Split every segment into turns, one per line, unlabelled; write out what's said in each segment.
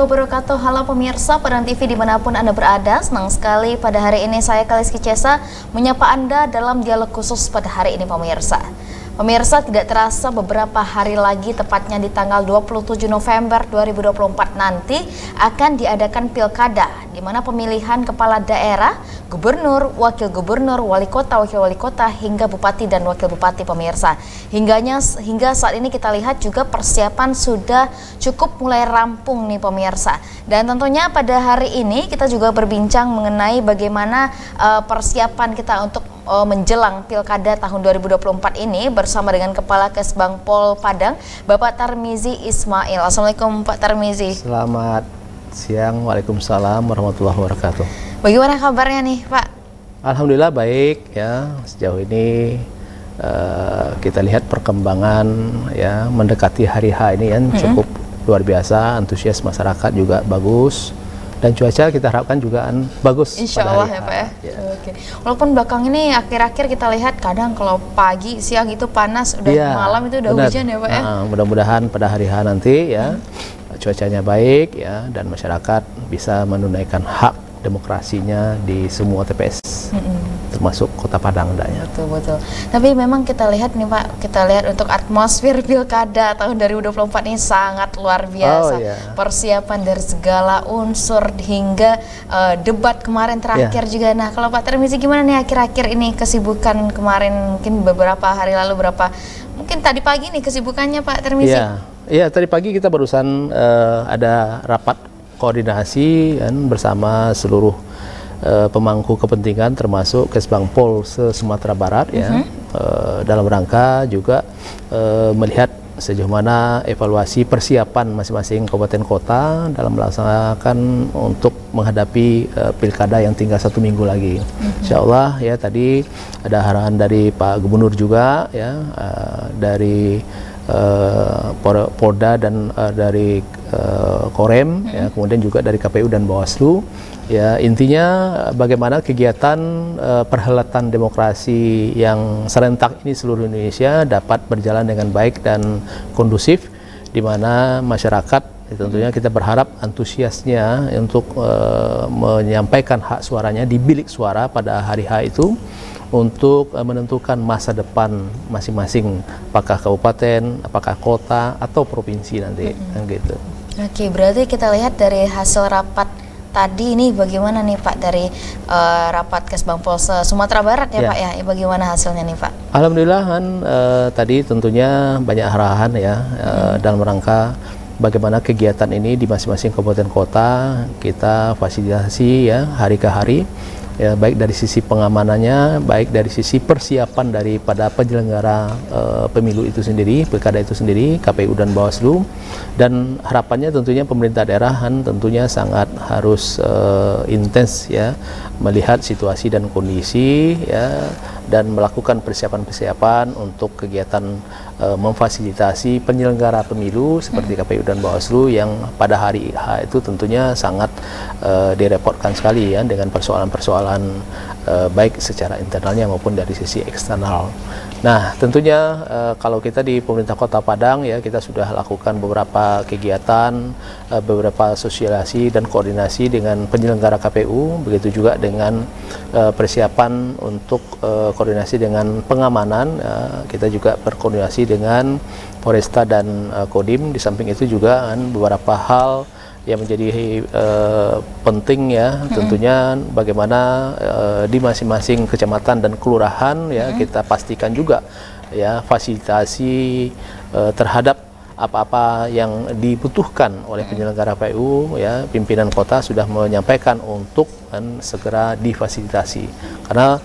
wabarakatuh. Halo pemirsa Padang TV dimanapun Anda berada. Senang sekali pada hari ini saya Kaliski Cesa menyapa Anda dalam dialog khusus pada hari ini pemirsa. Pemirsa, tidak terasa beberapa hari lagi, tepatnya di tanggal 27 November 2024 nanti akan diadakan pilkada, di mana pemilihan kepala daerah, gubernur, wakil gubernur, wali kota, wakil wali kota, hingga bupati dan wakil bupati pemirsa. Hingga saat ini kita lihat juga persiapan sudah cukup mulai rampung nih pemirsa. Dan tentunya pada hari ini kita juga berbincang mengenai bagaimana persiapan kita untuk menjelang pilkada tahun 2024 ini bersama dengan Kepala Kesbangpol Padang, Bapak Tarmizi Ismail. Assalamualaikum Pak Tarmizi.
Selamat siang, waalaikumsalam warahmatullahi wabarakatuh.
Bagaimana kabarnya nih Pak?
Alhamdulillah baik ya, sejauh ini kita lihat perkembangan ya mendekati hari H ini yang cukup luar biasa, antusias masyarakat juga bagus. Dan cuaca kita harapkan juga bagus.
Insya Allah ya Pak ya. Oke. Walaupun belakang ini akhir-akhir kita lihat kadang kalau pagi, siang itu panas, udah malam itu udah hujan ya Pak ya.
Mudah-mudahan pada hari H nanti ya cuacanya baik ya dan masyarakat bisa menunaikan hak demokrasinya di semua TPS. Termasuk Kota Padang ya.
Betul. Tapi memang kita lihat nih Pak, kita lihat untuk atmosfer pilkada tahun 2024 ini sangat luar biasa. Persiapan dari segala unsur hingga debat kemarin terakhir juga. Nah, kalau Pak Tarmizi gimana nih akhir-akhir ini kesibukan kemarin, mungkin beberapa hari lalu, mungkin tadi pagi nih kesibukannya Pak Tarmizi?
Iya, tadi pagi kita barusan ada rapat koordinasi bersama seluruh pemangku kepentingan termasuk Kesbangpol se-Sumatera Barat ya, dalam rangka juga melihat sejauh mana evaluasi persiapan masing-masing kabupaten kota dalam melaksanakan untuk menghadapi pilkada yang tinggal 1 minggu lagi. Insya Allah ya, tadi ada arahan dari Pak Gubernur juga ya, dari Polda dan dari Korem ya, kemudian juga dari KPU dan Bawaslu. Ya, intinya bagaimana kegiatan perhelatan demokrasi yang serentak ini seluruh Indonesia dapat berjalan dengan baik dan kondusif, di mana masyarakat tentunya kita berharap antusiasnya untuk menyampaikan hak suaranya di bilik suara pada hari H itu untuk menentukan masa depan masing-masing, apakah kabupaten, apakah kota atau provinsi nanti gitu.
Oke, berarti kita lihat dari hasil rapat tadi ini bagaimana nih Pak dari rapat Kesbangpol Sumatera Barat ya Pak ya, bagaimana hasilnya nih Pak?
Alhamdulillah tadi tentunya banyak arahan ya dalam rangka bagaimana kegiatan ini di masing-masing kabupaten kota kita fasilitasi ya hari ke hari. Ya, baik dari sisi pengamanannya, baik dari sisi persiapan daripada penyelenggara pemilu itu sendiri, pilkada itu sendiri, KPU dan Bawaslu, dan harapannya tentunya pemerintah daerah tentunya sangat harus intens ya melihat situasi dan kondisi ya, dan melakukan persiapan-persiapan untuk kegiatan memfasilitasi penyelenggara pemilu seperti KPU dan Bawaslu yang pada hari H itu tentunya sangat direpotkan sekali ya dengan persoalan-persoalan baik secara internalnya maupun dari sisi eksternal. Nah, tentunya kalau kita di pemerintah Kota Padang ya, kita sudah lakukan beberapa kegiatan, beberapa sosialisasi dan koordinasi dengan penyelenggara KPU, begitu juga dengan persiapan untuk koordinasi dengan pengamanan. Kita juga berkoordinasi dengan Polresta dan Kodim. Di samping itu juga beberapa hal yang menjadi penting ya, tentunya bagaimana di masing-masing kecamatan dan kelurahan ya kita pastikan juga ya fasilitasi terhadap apa-apa yang dibutuhkan oleh penyelenggara KPU ya, pimpinan kota sudah menyampaikan untuk segera difasilitasi, karena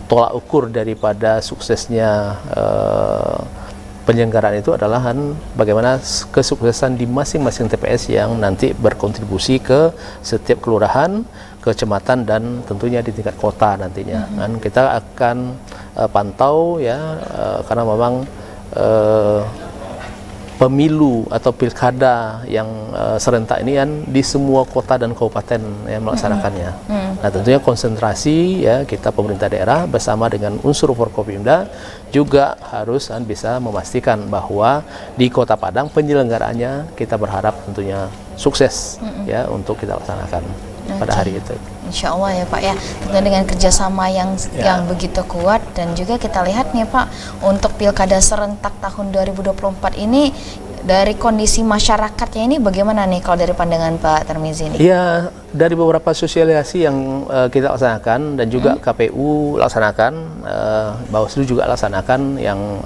tolak ukur daripada suksesnya penyelenggaraan itu adalah bagaimana kesuksesan di masing-masing TPS yang nanti berkontribusi ke setiap kelurahan, kecamatan dan tentunya di tingkat kota nantinya. Kita akan pantau ya, karena memang pemilu atau pilkada yang serentak ini kan di semua kota dan kabupaten yang melaksanakannya. Nah, tentunya konsentrasi ya kita pemerintah daerah bersama dengan unsur Forkopimda juga harus bisa memastikan bahwa di Kota Padang penyelenggaraannya kita berharap tentunya sukses ya untuk kita laksanakan pada hari itu.
Insya Allah ya Pak ya, tentunya dengan kerjasama yang begitu kuat. Dan juga kita lihat nih Pak, untuk pilkada serentak tahun 2024 ini dari kondisi masyarakatnya ini bagaimana nih kalau dari pandangan Pak Tarmizi ini?
Iya, dari beberapa sosialisasi yang kita laksanakan dan juga KPU laksanakan, Bawaslu juga laksanakan, yang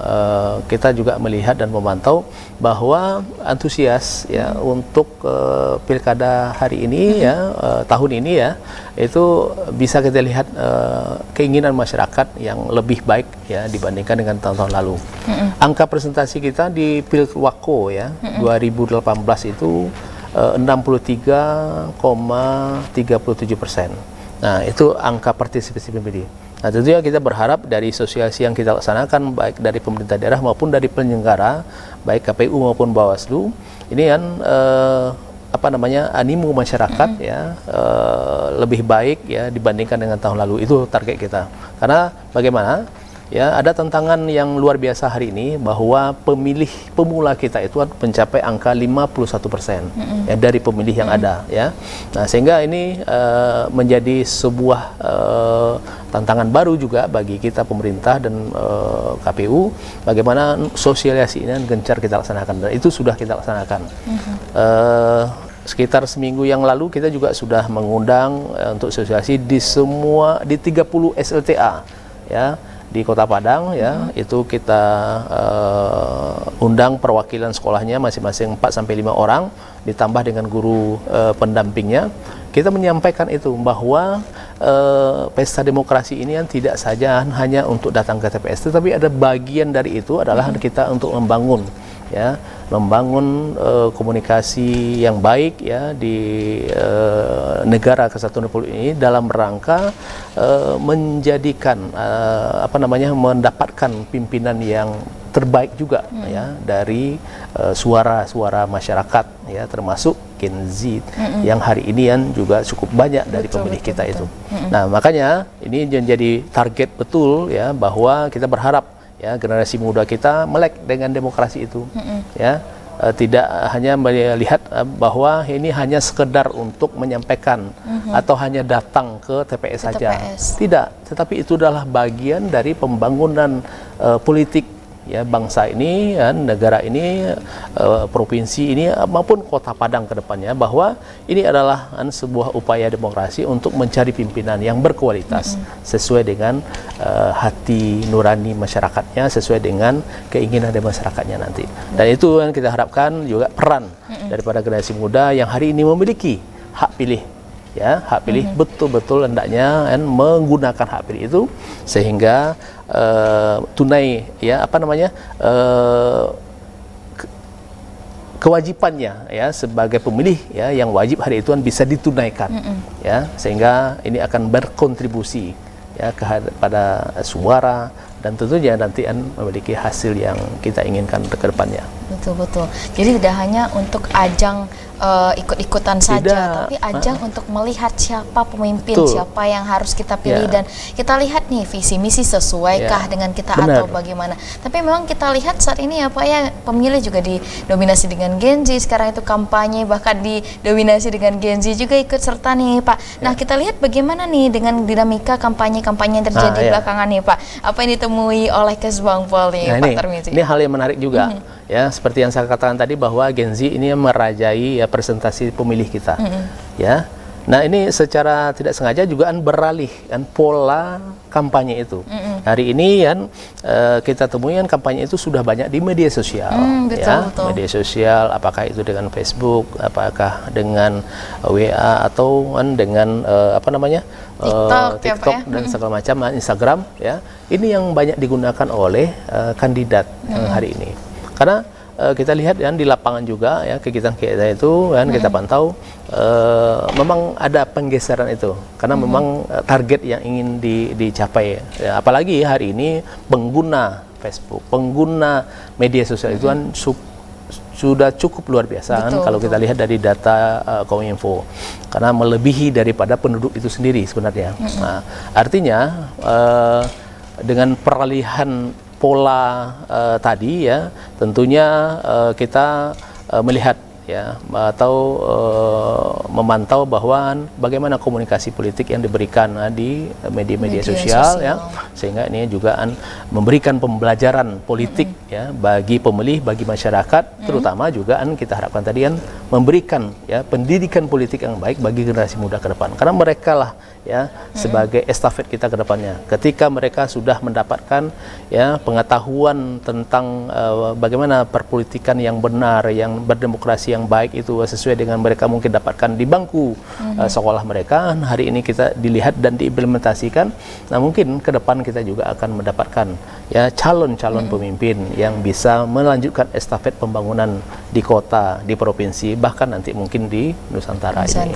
kita juga melihat dan memantau bahwa antusias ya untuk pilkada hari ini ya tahun ini ya itu bisa kita lihat keinginan masyarakat yang lebih baik ya dibandingkan dengan tahun-tahun lalu. Angka presentasi kita di Pilwako ya 2018 itu 63,37%. Nah, itu angka partisipasi pemilih. Nah, tentunya kita berharap dari sosialisasi yang kita laksanakan baik dari pemerintah daerah maupun dari penyelenggara, baik KPU maupun Bawaslu, ini kan animo masyarakat ya lebih baik ya dibandingkan dengan tahun lalu. Itu target kita. Karena bagaimana? Ya, ada tantangan yang luar biasa hari ini bahwa pemilih pemula kita itu mencapai angka 51% ya, dari pemilih yang ada ya. Nah, sehingga ini menjadi sebuah tantangan baru juga bagi kita pemerintah dan KPU, bagaimana sosialisasi ini gencar kita laksanakan, dan itu sudah kita laksanakan. Sekitar seminggu yang lalu kita juga sudah mengundang untuk sosialisasi di 30 SLTA ya di Kota Padang ya. Itu kita undang perwakilan sekolahnya masing-masing 4-5 orang ditambah dengan guru pendampingnya. Kita menyampaikan itu bahwa pesta demokrasi ini kan tidak saja hanya untuk datang ke TPS, tetapi ada bagian dari itu adalah kita untuk membangun komunikasi yang baik ya di negara kesatuan Republik ini dalam rangka menjadikan mendapatkan pimpinan yang terbaik juga ya dari suara-suara masyarakat ya, termasuk Gen Z yang hari ini kan juga cukup banyak dari pemilih kita itu. Nah, makanya ini menjadi target betul ya, bahwa kita berharap ya generasi muda kita melek dengan demokrasi itu ya, tidak hanya melihat bahwa ini hanya sekedar untuk menyampaikan atau hanya datang ke TPS saja. Tidak, tetapi itu adalah bagian dari pembangunan politik ya bangsa ini, negara ini, provinsi ini maupun Kota Padang ke depannya, bahwa ini adalah sebuah upaya demokrasi untuk mencari pimpinan yang berkualitas sesuai dengan hati nurani masyarakatnya, sesuai dengan keinginan dari masyarakatnya nanti. Dan itu yang kita harapkan juga peran daripada generasi muda yang hari ini memiliki hak pilih ya, hak pilih betul-betul hendaknya menggunakan hak pilih itu sehingga tunai ya kewajibannya ya sebagai pemilih ya yang wajib hari itu bisa ditunaikan ya, sehingga ini akan berkontribusi ya kepada suara dan tentunya nanti memiliki hasil yang kita inginkan ke depannya.
Betul-betul. Jadi tidak hanya untuk ajang ikut-ikutan saja, tapi ajang untuk melihat siapa pemimpin, siapa yang harus kita pilih, dan kita lihat nih visi misi sesuaikah dengan kita atau bagaimana. Tapi memang kita lihat saat ini ya Pak ya, pemilih juga didominasi dengan Gen Z, sekarang itu kampanye bahkan didominasi dengan Gen Z juga ikut serta nih Pak. Nah, kita lihat bagaimana nih dengan dinamika kampanye-kampanye yang terjadi belakangan nih Pak. Apa yang ditemui oleh Kesbangpol nih Pak Tarmizi?
Ini hal yang menarik juga. Ya, seperti yang saya katakan tadi bahwa Gen Z ini merajai ya presentasi pemilih kita. Ya. Nah, ini secara tidak sengaja juga beralih pola kampanye itu. Hari ini kita temui kampanye itu sudah banyak di media sosial. Betul. Media sosial, apakah itu dengan Facebook, apakah dengan WA atau dengan TikTok dan segala macam, Instagram ya. Ini yang banyak digunakan oleh kandidat hari ini. Karena kita lihat di lapangan juga ya, kegiatan kita itu kita pantau memang ada penggeseran itu, karena memang target yang ingin dicapai ya, apalagi hari ini pengguna Facebook, pengguna media sosial itu sudah cukup luar biasa kalau kita lihat dari data Kominfo, karena melebihi daripada penduduk itu sendiri sebenarnya. Nah, artinya dengan peralihan pola tadi ya, tentunya kita melihat ya atau memantau bahwa bagaimana komunikasi politik yang diberikan di media-media sosial ya, sehingga ini juga memberikan pembelajaran politik ya bagi pemilih, bagi masyarakat, terutama juga kita harapkan tadi memberikan ya pendidikan politik yang baik bagi generasi muda ke depan, karena mereka lah ya sebagai estafet kita ke depannya. Ketika mereka sudah mendapatkan ya pengetahuan tentang bagaimana perpolitikan yang benar, yang berdemokrasi yang baik itu sesuai dengan mereka mungkin dapatkan di bangku sekolah mereka, hari ini kita dilihat dan diimplementasikan. Nah, mungkin ke depan kita juga akan mendapatkan ya calon-calon pemimpin yang bisa melanjutkan estafet pembangunan di kota, di provinsi, bahkan nanti mungkin di Nusantara ini.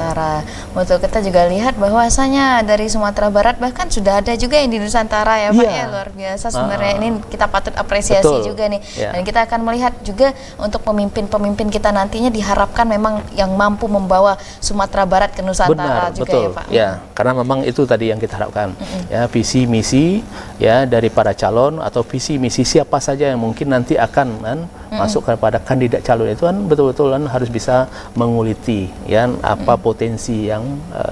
Betul, kita juga lihat bahwasanya dari Sumatera Barat bahkan sudah ada juga yang di Nusantara ya Pak ya, luar biasa sebenarnya. Ini kita patut apresiasi juga nih. Dan kita akan melihat juga untuk pemimpin-pemimpin kita nantinya diharapkan memang yang mampu membawa Sumatera Barat ke Nusantara juga ya Pak.
Ya, karena memang itu tadi yang kita harapkan. Ya, visi misi ya dari para calon atau visi misi siapa saja yang mungkin nanti akan masuk kepada kandidat calon itu betul-betul harus bisa menguliti ya apa potensi yang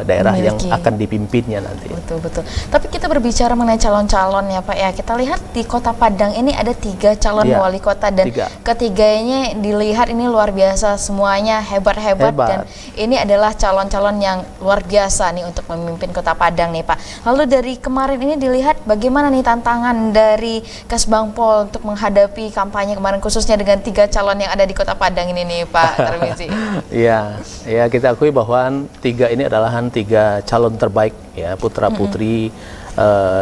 daerah yang akan dipimpinnya nanti.
Betul. Tapi kita berbicara mengenai calon-calon ya Pak ya. Kita lihat di Kota Padang ini ada 3 calon wali kota dan ketiganya dilihat ini luar biasa, semuanya hebat-hebat dan ini adalah calon-calon yang luar biasa nih untuk memimpin Kota Padang nih Pak. Lalu dari kemarin ini dilihat bagaimana nih tantangan dari Kesbangpol untuk menghadapi kampanye kemarin khususnya dengan 3 calon yang ada di Kota Padang ini nih Pak Tarmizi.
Ya kita akui bahwa 3 ini adalah 3 calon terbaik ya, putra-putri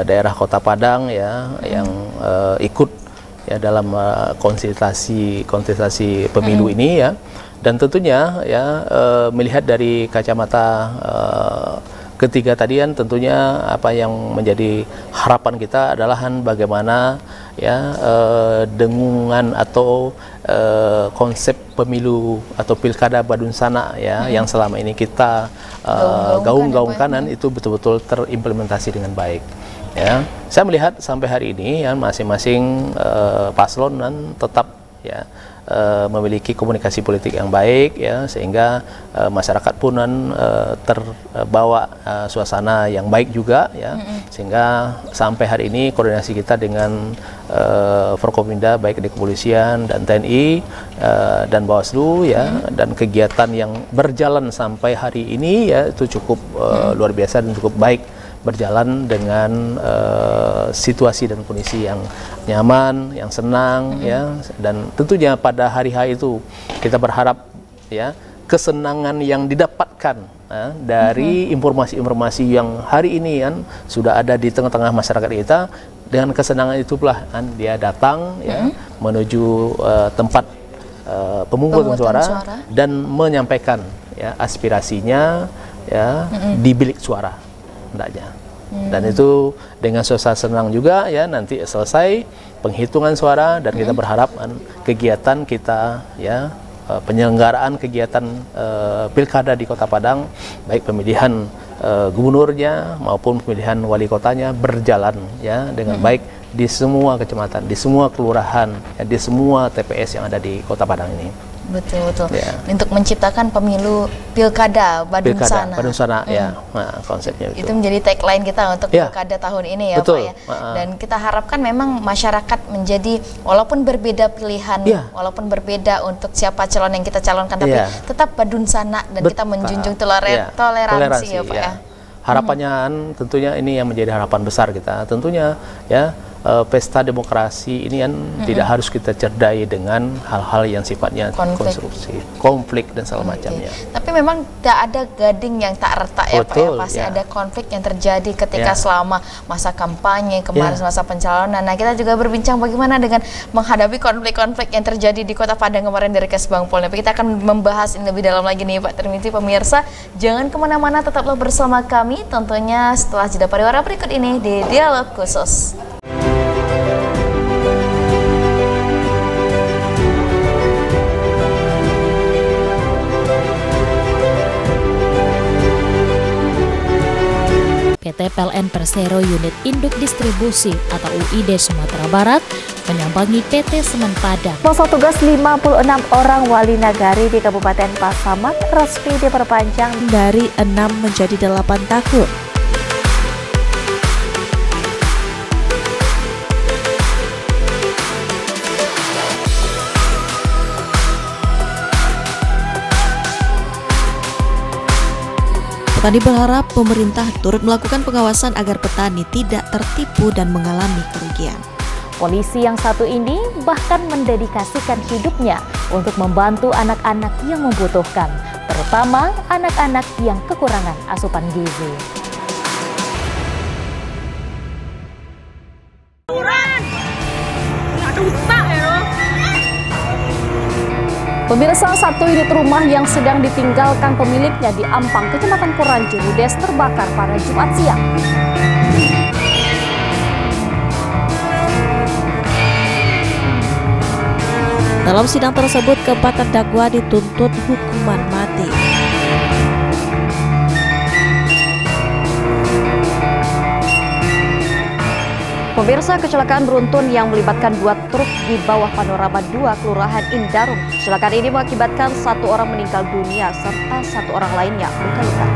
daerah Kota Padang ya yang ikut ya dalam konsultasi pemilu ini ya. Dan tentunya ya melihat dari kacamata ketiga tadian, tentunya apa yang menjadi harapan kita adalah bagaimana ya dengungan atau konsep pemilu atau pilkada Badunsana ya yang selama ini kita gaung-gaungkan itu betul-betul terimplementasi dengan baik. Ya, saya melihat sampai hari ini ya masing-masing paslon tetap ya memiliki komunikasi politik yang baik ya, sehingga masyarakat pun terbawa suasana yang baik juga ya, sehingga sampai hari ini koordinasi kita dengan Forkominda baik di kepolisian dan TNI dan Bawaslu ya, dan kegiatan yang berjalan sampai hari ini ya itu cukup luar biasa dan cukup baik, berjalan dengan situasi dan kondisi yang nyaman, yang senang ya, dan tentunya pada hari H itu kita berharap ya kesenangan yang didapatkan dari informasi-informasi yang hari ini sudah ada di tengah-tengah masyarakat kita, dengan kesenangan itu pula dia datang ya menuju tempat pemungutan suara dan menyampaikan ya aspirasinya ya di bilik suara hendaknya. Dan itu dengan suasana senang juga ya, nanti selesai penghitungan suara dan kita berharap kegiatan kita ya penyelenggaraan kegiatan pilkada di Kota Padang, baik pemilihan gubernurnya maupun pemilihan wali kotanya berjalan ya dengan baik di semua kecamatan, di semua kelurahan, ya, di semua TPS yang ada di Kota Padang ini.
Betul. Untuk menciptakan pemilu pilkada Badunsana.
Ya, nah, konsepnya
itu menjadi tagline kita untuk pilkada tahun ini ya Pak ya. Dan kita harapkan memang masyarakat menjadi walaupun berbeda pilihan, walaupun berbeda untuk siapa calon yang kita calonkan, tapi tetap Badunsana dan kita menjunjung toleransi ya Pak ya.
Harapannya tentunya ini yang menjadi harapan besar kita. Tentunya ya pesta demokrasi ini tidak harus kita cerdai dengan hal-hal yang sifatnya konstruksi, konflik dan segala macamnya.
Tapi memang tidak ada gading yang tak retak ya Pak ya. Pasti ada konflik yang terjadi ketika selama masa kampanye kemarin, masa pencalonan. Nah, kita juga berbincang bagaimana dengan menghadapi konflik-konflik yang terjadi di Kota Padang kemarin dari Kesbangpol. Tapi kita akan membahas ini lebih dalam lagi nih Pak Tarmizi. Pemirsa, jangan kemana-mana, tetaplah bersama kami tentunya setelah jeda pariwara berikut ini di Dialog Khusus.
PT PLN Persero Unit Induk Distribusi atau UID Sumatera Barat menyambangi PT Semen Padang.
Masa tugas 56 orang wali nagari di Kabupaten Pasaman resmi diperpanjang dari 6 menjadi 8 tahun. Petani berharap pemerintah turut melakukan pengawasan agar petani tidak tertipu dan mengalami kerugian. Polisi yang satu ini bahkan mendedikasikan hidupnya untuk membantu anak-anak yang membutuhkan, terutama anak-anak yang kekurangan asupan gizi. Pemirsa, satu unit rumah yang sedang ditinggalkan pemiliknya di Ampang, Kecamatan Kuranji, Ludes terbakar pada Jumat siang. Dalam sidang tersebut, keempat terdakwa dituntut hukuman mati. Pemirsa, kecelakaan beruntun yang melibatkan 2 truk di bawah Panorama 2 Kelurahan Indarung. Kecelakaan ini mengakibatkan 1 orang meninggal dunia serta 1 orang lainnya luka-luka.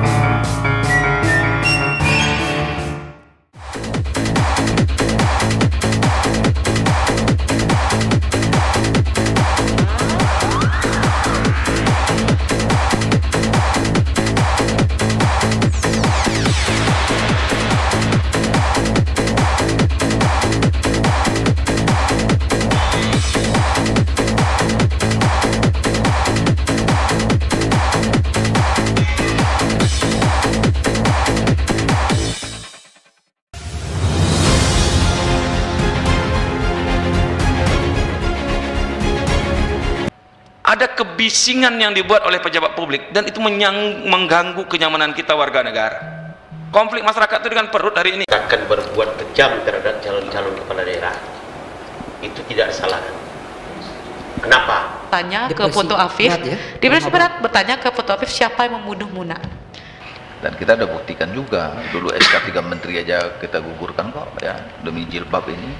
Ada kebisingan yang dibuat oleh pejabat publik dan itu mengganggu kenyamanan kita warga negara. Konflik masyarakat itu dengan perut hari ini.
Akan berbuat kejam terhadap calon-calon kepala daerah. Itu tidak salah. Kenapa?
Tanya ke Foto Afif, depresi berat, bertanya ke Foto Afif siapa yang membunuh Muna.
Dan kita udah buktikan juga, dulu SK 3 Menteri aja kita gugurkan kok ya, demi jilbab ini.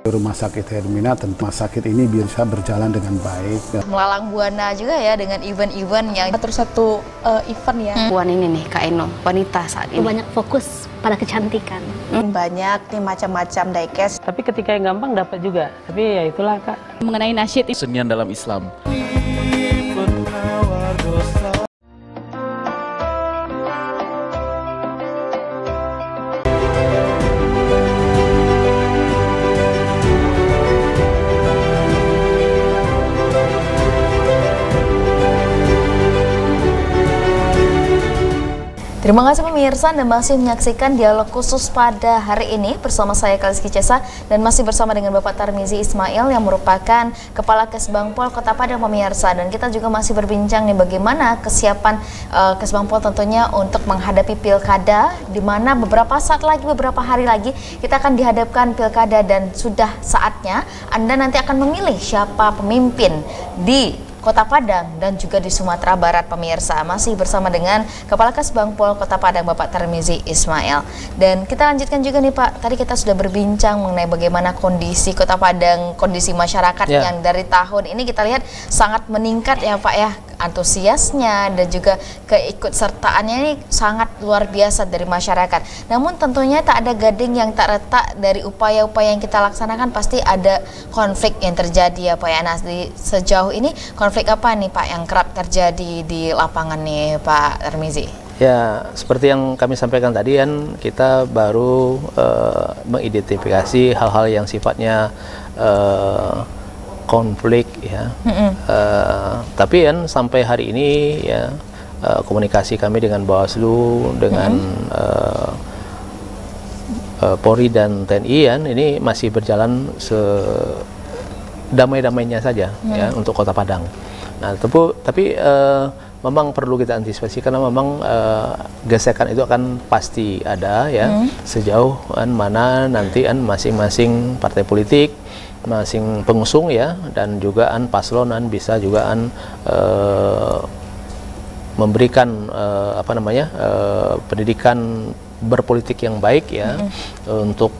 Rumah sakit Hermina, tentu rumah sakit ini bisa berjalan dengan baik.
Melalang buana juga ya dengan event-event yang
terus satu event ya.
Puan ini nih Kak Eno, wanita saat ini.
Banyak fokus pada kecantikan.
Banyak nih macam-macam diecast.
Tapi ketika yang gampang dapat juga. Tapi ya itulah Kak.
Mengenai nasyid
senian dalam Islam.
Terima kasih pemirsa, Anda masih menyaksikan dialog khusus pada hari ini bersama saya Kaliski Cesa dan masih bersama dengan Bapak Tarmizi Ismail yang merupakan Kepala Kesbangpol Kota Padang pemirsa, dan kita juga masih berbincang nih bagaimana kesiapan Kesbangpol tentunya untuk menghadapi pilkada, di mana beberapa saat lagi, beberapa hari lagi kita akan dihadapkan pilkada dan sudah saatnya Anda nanti akan memilih siapa pemimpin di Kota Padang dan juga di Sumatera Barat pemirsa. Masih bersama dengan Kepala Kesbangpol Kota Padang Bapak Tarmizi Ismail. Dan kita lanjutkan juga nih Pak, tadi kita sudah berbincang mengenai bagaimana kondisi Kota Padang, kondisi masyarakat yang dari tahun ini kita lihat sangat meningkat ya Pak ya, antusiasnya dan juga keikutsertaannya ini sangat luar biasa dari masyarakat. Namun tentunya tak ada gading yang tak retak dari upaya-upaya yang kita laksanakan, pasti ada konflik yang terjadi ya Pak ya. Nah, sejauh ini konflik apa nih Pak yang kerap terjadi di lapangan nih Pak Tarmizi?
Ya, seperti yang kami sampaikan tadi kan, kita baru mengidentifikasi hal-hal yang sifatnya konflik ya. Tapi kan sampai hari ini ya komunikasi kami dengan Bawaslu, dengan Polri dan TNI kan ini masih berjalan damai-damainya saja ya untuk Kota Padang. Nah, tapi memang perlu kita antisipasi karena memang gesekan itu akan pasti ada ya sejauh mana nanti masing-masing partai politik masing pengusung ya, dan juga paslonan bisa juga memberikan pendidikan berpolitik yang baik ya, untuk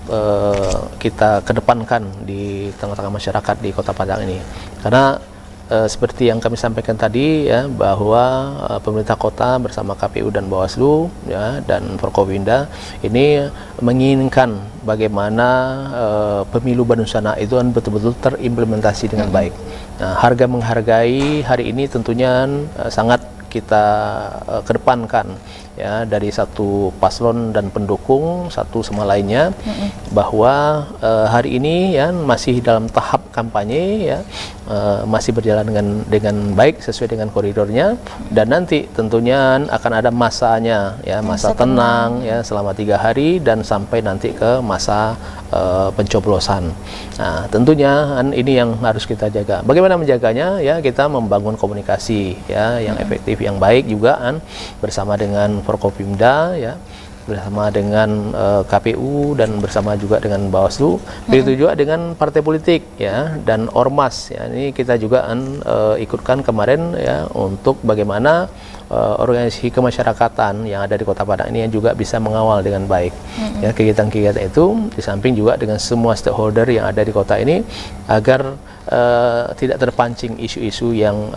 kita kedepankan di tengah-tengah masyarakat di Kota Padang ini. Karena seperti yang kami sampaikan tadi ya, bahwa pemerintah kota bersama KPU dan Bawaslu ya, dan Forkopimda ini menginginkan bagaimana pemilu Bandung-Sana itu betul-betul terimplementasi dengan baik. Nah, harga menghargai hari ini tentunya sangat kita kedepankan ya, dari satu paslon dan pendukung satu sama lainnya, bahwa hari ini ya masih dalam tahap kampanye ya, masih berjalan dengan baik sesuai dengan koridornya, dan nanti tentunya akan ada masanya ya, masa tenang ya selama 3 hari dan sampai nanti ke masa pencoblosan. Nah, tentunya ini yang harus kita jaga. Bagaimana menjaganya ya, kita membangun komunikasi ya yang efektif, yang baik juga bersama dengan Forkopimda ya, bersama dengan KPU dan bersama juga dengan Bawaslu, begitu juga dengan partai politik ya dan ormas ya. Ini kita juga ikutkan kemarin ya, untuk bagaimana organisasi kemasyarakatan yang ada di Kota Padang ini juga bisa mengawal dengan baik ya kegiatan-kegiatan itu, di samping juga dengan semua stakeholder yang ada di kota ini, agar tidak terpancing isu-isu yang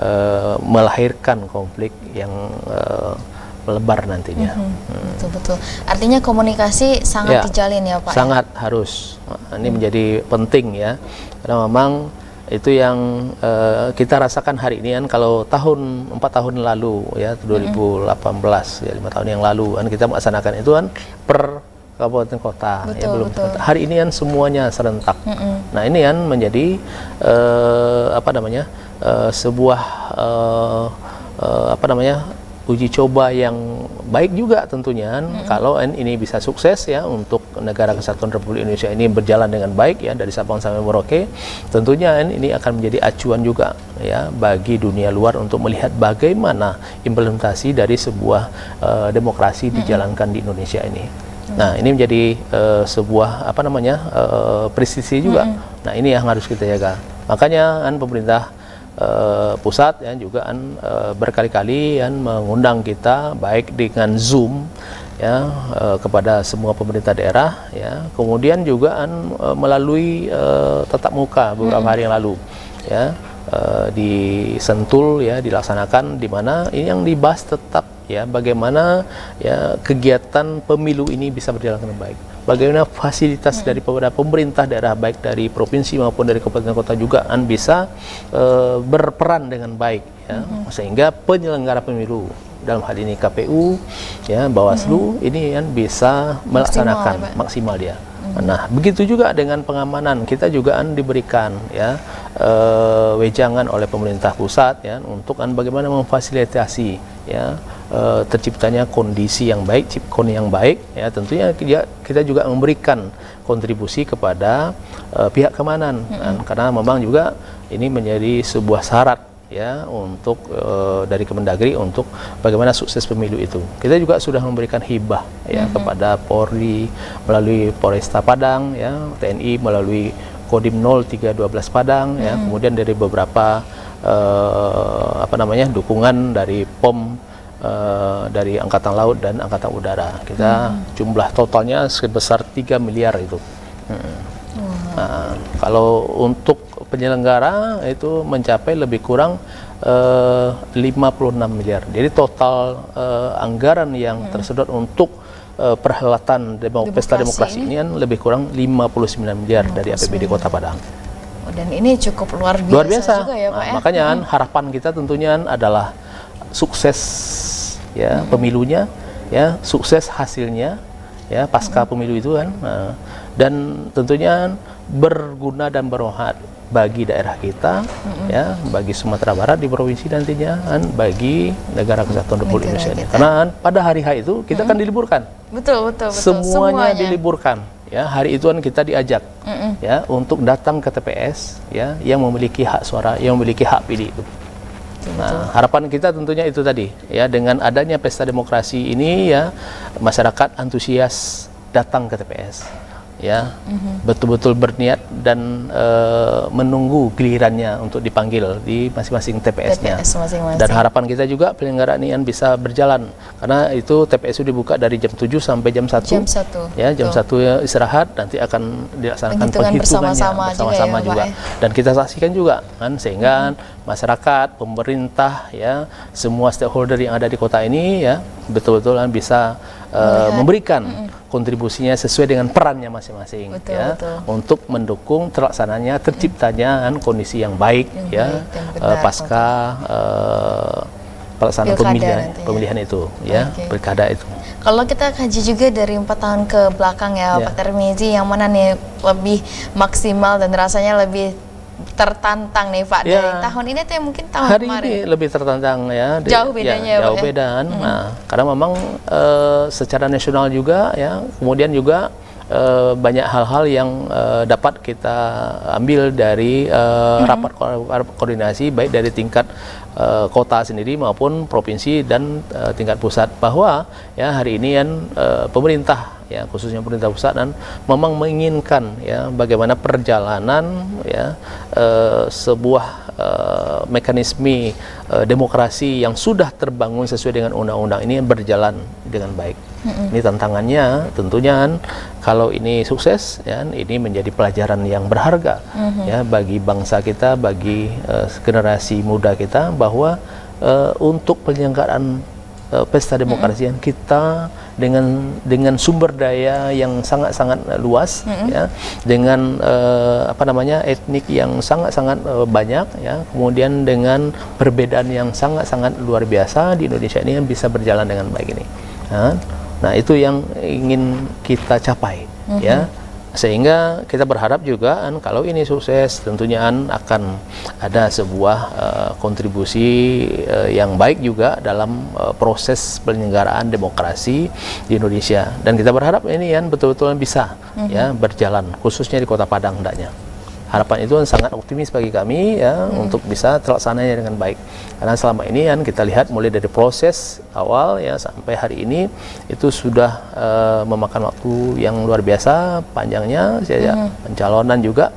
melahirkan konflik yang melebar nantinya.
Betul-betul. Artinya komunikasi sangat dijalin ya Pak? Sangat
harus. Ini menjadi penting ya, karena memang itu yang kita rasakan hari ini kan. Kalau 4 tahun lalu ya, 2018 ya, 5 tahun yang lalu kan kita melaksanakan itu kan per kabupaten kota ya, belum betul. Hari ini kan semuanya serentak. Nah, ini kan menjadi sebuah uji coba yang baik juga tentunya kalau ini bisa sukses ya, untuk negara kesatuan Republik Indonesia ini berjalan dengan baik ya, dari Sabang sampai Merauke. Tentunya ini akan menjadi acuan juga ya bagi dunia luar untuk melihat bagaimana implementasi dari sebuah demokrasi dijalankan di Indonesia ini. Nah, ini menjadi sebuah presisi juga. Nah, ini yang harus kita jaga. Makanya pemerintah pusat ya juga berkali-kali mengundang kita, baik dengan Zoom ya, kepada semua pemerintah daerah ya, kemudian juga melalui tatap muka beberapa hari yang lalu ya, di Sentul ya dilaksanakan, di mana ini yang dibahas tetap ya bagaimana ya kegiatan pemilu ini bisa berjalan dengan baik. Bagaimana fasilitas dari pemerintah daerah, baik dari provinsi maupun dari kabupaten kota juga bisa berperan dengan baik ya, sehingga penyelenggara pemilu dalam hal ini KPU ya, Bawaslu ini bisa melaksanakan maksimal dia. Nah, begitu juga dengan pengamanan, kita juga diberikan ya wejangan oleh pemerintah pusat ya, untuk bagaimana memfasilitasi ya terciptanya kondisi yang baik, cipkon yang baik ya. Tentunya kita juga memberikan kontribusi kepada pihak keamanan karena memang juga ini menjadi sebuah syarat ya untuk dari Kemendagri untuk bagaimana sukses pemilu itu. Kita juga sudah memberikan hibah ya kepada Polri melalui Polresta Padang ya, TNI melalui Kodim 0312 Padang ya, kemudian dari beberapa dukungan dari POM, dari Angkatan Laut dan Angkatan Udara. Kita jumlah totalnya sebesar 3 miliar itu. Nah, kalau untuk penyelenggara itu mencapai lebih kurang 56 miliar. Jadi total anggaran yang tersedot untuk perhelatan pesta demokrasi ini lebih kurang 59 miliar dari APBD Kota Padang.
Dan ini cukup luar biasa juga ya Pak.
Makanya harapan kita tentunya adalah sukses ya pemilunya ya, sukses hasilnya ya pasca pemilu itu kan, dan tentunya berguna dan bermanfaat bagi daerah kita ya, bagi Sumatera Barat di provinsi nantinya bagi negara kesatuan Republik Indonesia ini. Karena pada hari H itu kita kan diliburkan.
Betul.
Semuanya diliburkan. Ya, hari itu kita diajak ya untuk datang ke TPS ya yang memiliki hak suara, yang memiliki hak pilih itu. Nah, harapan kita tentunya itu tadi ya, dengan adanya pesta demokrasi ini ya, masyarakat antusias datang ke TPS. ya betul-betul berniat dan menunggu gilirannya untuk dipanggil di masing-masing TPS-nya. Dan harapan kita juga penyelenggaraan ini bisa berjalan karena itu TPS itu dibuka dari jam 7 sampai jam 1. Ya, jam 1 istirahat, nanti akan dilaksanakan penghitungannya bersama-sama juga. Dan kita saksikan juga kan sehingga masyarakat, pemerintah, ya semua stakeholder yang ada di kota ini ya betul-betul bisa memberikan kontribusinya sesuai dengan perannya masing-masing untuk mendukung terlaksananya terciptanya kondisi yang baik pasca pelaksanaan pemilihan itu pilkada itu.
Kalau kita kaji juga dari 4 tahun ke belakang ya Pak Tarmizi, yang mana nih lebih maksimal dan rasanya lebih tertantang nih Pak dari tahun ini atau mungkin tahun
hari
kemarin?
Ini lebih tertantang ya.
Jauh bedanya
jauh bedaan. Nah, karena memang secara nasional juga ya, kemudian juga banyak hal-hal yang dapat kita ambil dari rapat koordinasi baik dari tingkat kota sendiri maupun provinsi dan tingkat pusat, bahwa ya hari ini kan pemerintah ya khususnya pemerintah pusat dan memang menginginkan ya bagaimana perjalanan ya sebuah mekanisme demokrasi yang sudah terbangun sesuai dengan undang-undang ini berjalan dengan baik. Ini tantangannya tentunya kalau ini sukses ya ini menjadi pelajaran yang berharga ya bagi bangsa kita, bagi generasi muda kita, bahwa untuk penyelenggaraan pesta demokrasi yang kita dengan sumber daya yang sangat-sangat luas ya, dengan etnik yang sangat-sangat banyak ya, kemudian dengan perbedaan yang sangat-sangat luar biasa di Indonesia ini yang bisa berjalan dengan baik ini. Nah, itu yang ingin kita capai ya. Sehingga kita berharap juga kalau ini sukses tentunya akan ada sebuah kontribusi yang baik juga dalam proses penyelenggaraan demokrasi di Indonesia, dan kita berharap ini betul-betul bisa ya berjalan khususnya di Kota Padang hendaknya. Harapan itu sangat optimis bagi kami ya untuk bisa terlaksananya dengan baik, karena selama ini kita lihat mulai dari proses awal ya sampai hari ini itu sudah memakan waktu yang luar biasa panjangnya ya, pencalonan juga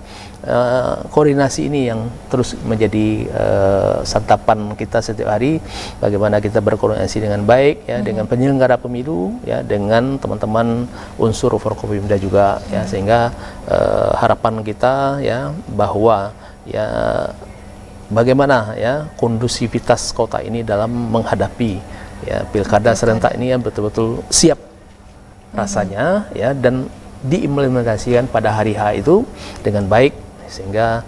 koordinasi ini yang terus menjadi santapan kita setiap hari, bagaimana kita berkoordinasi dengan baik ya dengan penyelenggara pemilu ya, dengan teman-teman unsur Forkopimda juga ya, sehingga harapan kita ya bahwa ya bagaimana ya kondusivitas kota ini dalam menghadapi ya pilkada serentak ini yang betul-betul siap rasanya ya, dan diimplementasikan pada hari H itu dengan baik, sehingga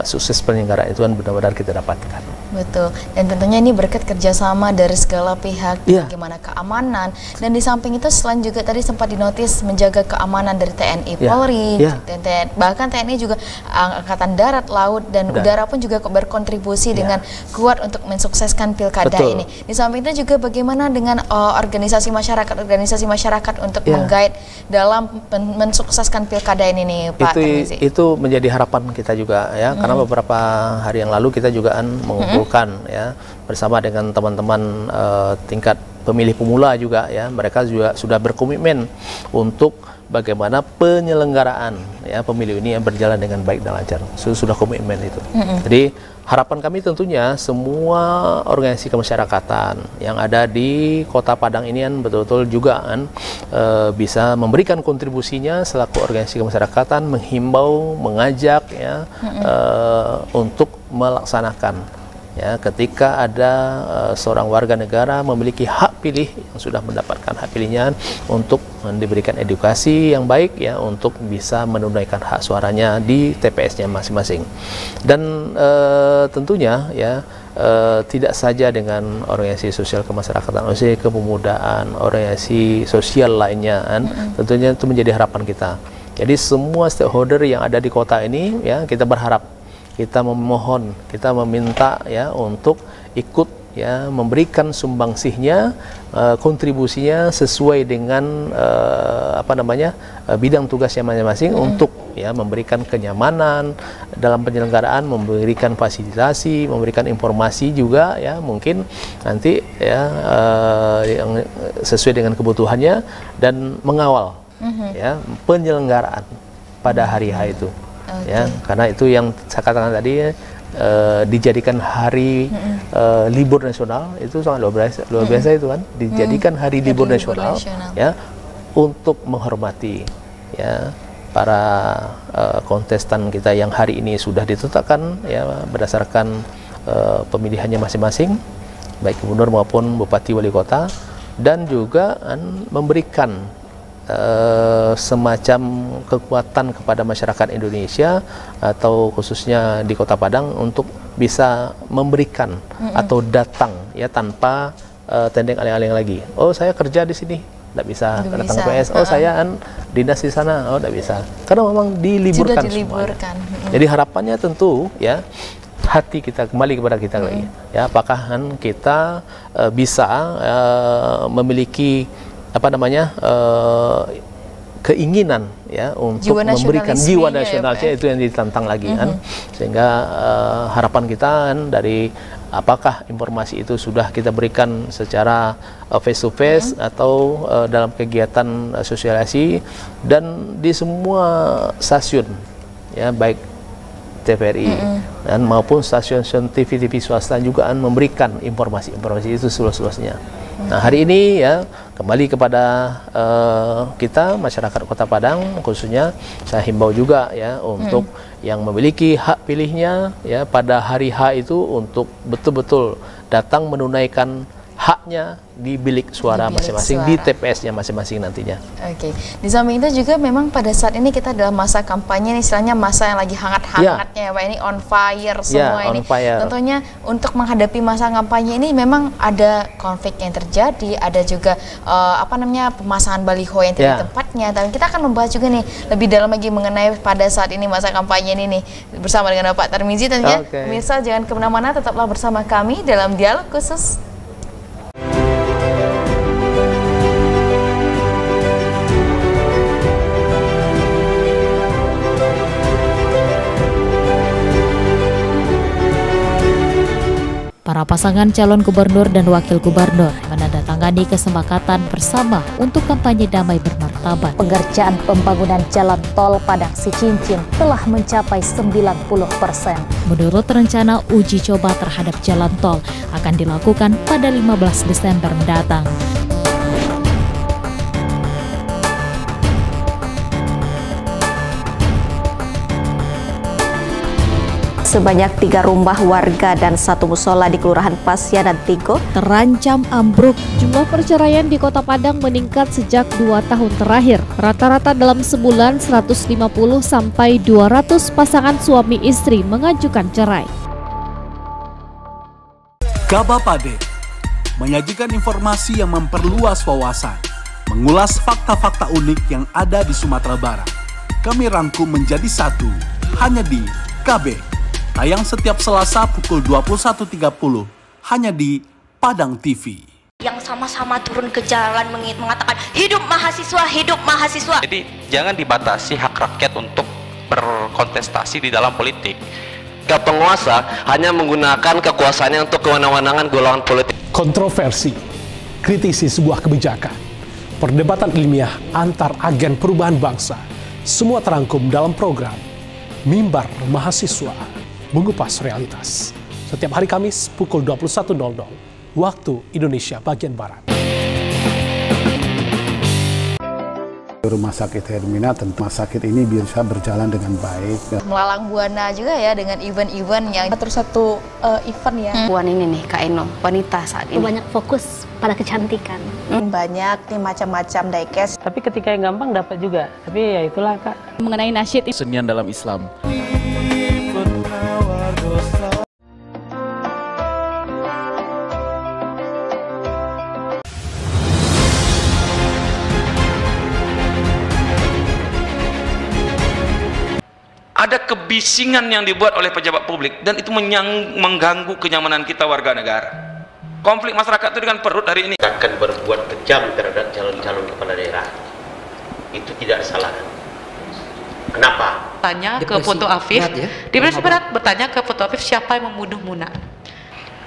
sukses penyelenggaraan itu benar-benar kita dapatkan.
Betul, dan tentunya ini berkat kerjasama dari segala pihak, bagaimana keamanan, dan di samping itu selain juga tadi sempat dinotis menjaga keamanan dari TNI, Polri, bahkan TNI juga Angkatan Darat, Laut, dan Udara pun juga berkontribusi dengan kuat untuk mensukseskan pilkada ini. Di samping itu juga bagaimana dengan organisasi masyarakat untuk menggait dalam mensukseskan pilkada ini nih Pak Tarmizi.
Itu menjadi harapan kita juga ya, karena beberapa hari yang lalu kita juga mengumpulkan ya bersama dengan teman-teman tingkat pemilih pemula juga ya, mereka juga sudah berkomitmen untuk bagaimana penyelenggaraan ya pemilu ini yang berjalan dengan baik dan lancar. Sudah komitmen itu. Jadi harapan kami tentunya semua organisasi kemasyarakatan yang ada di Kota Padang ini betul-betul juga bisa memberikan kontribusinya selaku organisasi kemasyarakatan, menghimbau, mengajak ya untuk melaksanakan ya, ketika ada seorang warga negara memiliki hak pilih yang sudah mendapatkan hak pilihnya untuk diberikan edukasi yang baik ya untuk bisa menunaikan hak suaranya di TPS-nya masing-masing. Dan tentunya ya tidak saja dengan organisasi sosial kemasyarakatan, organisasi kepemudaan, organisasi sosial lainnya tentunya itu menjadi harapan kita. Jadi semua stakeholder yang ada di kota ini ya, kita berharap, kita memohon, kita meminta ya untuk ikut ya memberikan sumbangsihnya, kontribusinya sesuai dengan bidang tugasnya masing-masing untuk ya memberikan kenyamanan dalam penyelenggaraan, memberikan fasilitasi, memberikan informasi juga ya mungkin nanti ya yang sesuai dengan kebutuhannya, dan mengawal ya penyelenggaraan pada hari H itu. Ya, karena itu yang saya katakan tadi dijadikan hari libur nasional itu sangat luar biasa itu kan, dijadikan hari libur nasional ya untuk menghormati ya para kontestan kita yang hari ini sudah ditetapkan ya berdasarkan pemilihannya masing-masing, baik gubernur maupun bupati wali kota, dan juga memberikan semacam kekuatan kepada masyarakat Indonesia atau khususnya di Kota Padang untuk bisa memberikan atau datang ya tanpa tendeng aleng-aleng lagi. Oh, saya kerja di sini, tidak bisa datang ke PS. Oh, saya dinas di sana, oh tidak bisa. Karena memang diliburkan semuanya. Jadi harapannya tentu ya hati kita kembali kepada kita lagi. Ya, apakah kita bisa memiliki keinginan ya untuk memberikan jiwa nasionalnya itu yang ditantang lagi kan, sehingga harapan kita kan dari apakah informasi itu sudah kita berikan secara face to face atau dalam kegiatan sosialisasi dan di semua stasiun ya baik TVRI dan maupun stasiun-stasiun TV swasta juga memberikan informasi itu seluas-luasnya. Nah, hari ini ya kembali kepada kita masyarakat Kota Padang, khususnya saya himbau juga ya untuk yang memiliki hak pilihnya ya pada hari H itu untuk betul-betul datang menunaikan haknya di bilik suara masing-masing, di TPS-nya masing-masing nantinya. Oke.
Di samping itu juga memang pada saat ini kita dalam masa kampanye, istilahnya masa yang lagi hangat-hangatnya ya Pak, ini on fire semua ini. Tentunya untuk menghadapi masa kampanye ini memang ada konflik yang terjadi, ada juga pemasangan baliho yang tidak tempatnya. Dan kita akan membahas juga nih lebih dalam lagi mengenai pada saat ini masa kampanye ini nih bersama dengan Bapak Tarmizi tentunya. Pemirsa jangan kemana-mana, tetaplah bersama kami dalam dialog khusus.
Para pasangan calon gubernur dan wakil gubernur menandatangani kesepakatan bersama untuk kampanye damai bermartabat.
Pengerjaan pembangunan jalan tol Padang Sicincin telah mencapai 90%.
Menurut rencana, uji coba terhadap jalan tol akan dilakukan pada 15 Desember mendatang.
Sebanyak 3 rumah warga dan 1 musola di Kelurahan Pasianan Tigo
terancam ambruk. Jumlah perceraian di Kota Padang meningkat sejak 2 tahun terakhir. Rata-rata dalam sebulan 150 sampai 200 pasangan suami istri mengajukan cerai.
Kabapade menyajikan informasi yang memperluas wawasan, mengulas fakta-fakta unik yang ada di Sumatera Barat. Kami rangkum menjadi satu, hanya di KB. Tayang setiap Selasa pukul 21.30 hanya di Padang TV.
Yang sama-sama turun ke jalan mengatakan hidup mahasiswa, hidup mahasiswa.
Jadi jangan dibatasi hak rakyat untuk berkontestasi di dalam politik.
Penguasa hanya menggunakan kekuasaannya untuk kewenangan golongan politik.
Kontroversi, kritisi sebuah kebijakan, perdebatan ilmiah antar agen perubahan bangsa, semua terangkum dalam program Mimbar Mahasiswa. Mengupas realitas. Setiap hari Kamis pukul 21.00 waktu Indonesia bagian Barat.
Rumah sakit Hermina, tentu rumah sakit ini bisa berjalan dengan baik.
Melalang buana juga ya dengan event-event yang
terus satu event ya.
Puan ini nih Kak Eno, wanita saat ini.
Banyak fokus pada kecantikan.
Banyak nih macam-macam diecast.
Tapi ketika yang gampang dapat juga. Tapi ya itulah Kak.
Mengenai nasyid
senian dalam Islam.
Ada kebisingan yang dibuat oleh pejabat publik dan itu mengganggu kenyamanan kita warga negara. Konflik masyarakat itu dengan perut hari ini.
Akan berbuat kejam terhadap calon-calon kepala daerah. Itu tidak salah. Kenapa?
Tanya ke Foto Afif, Depresi berat bertanya ke Foto Afif siapa yang membunuh Muna.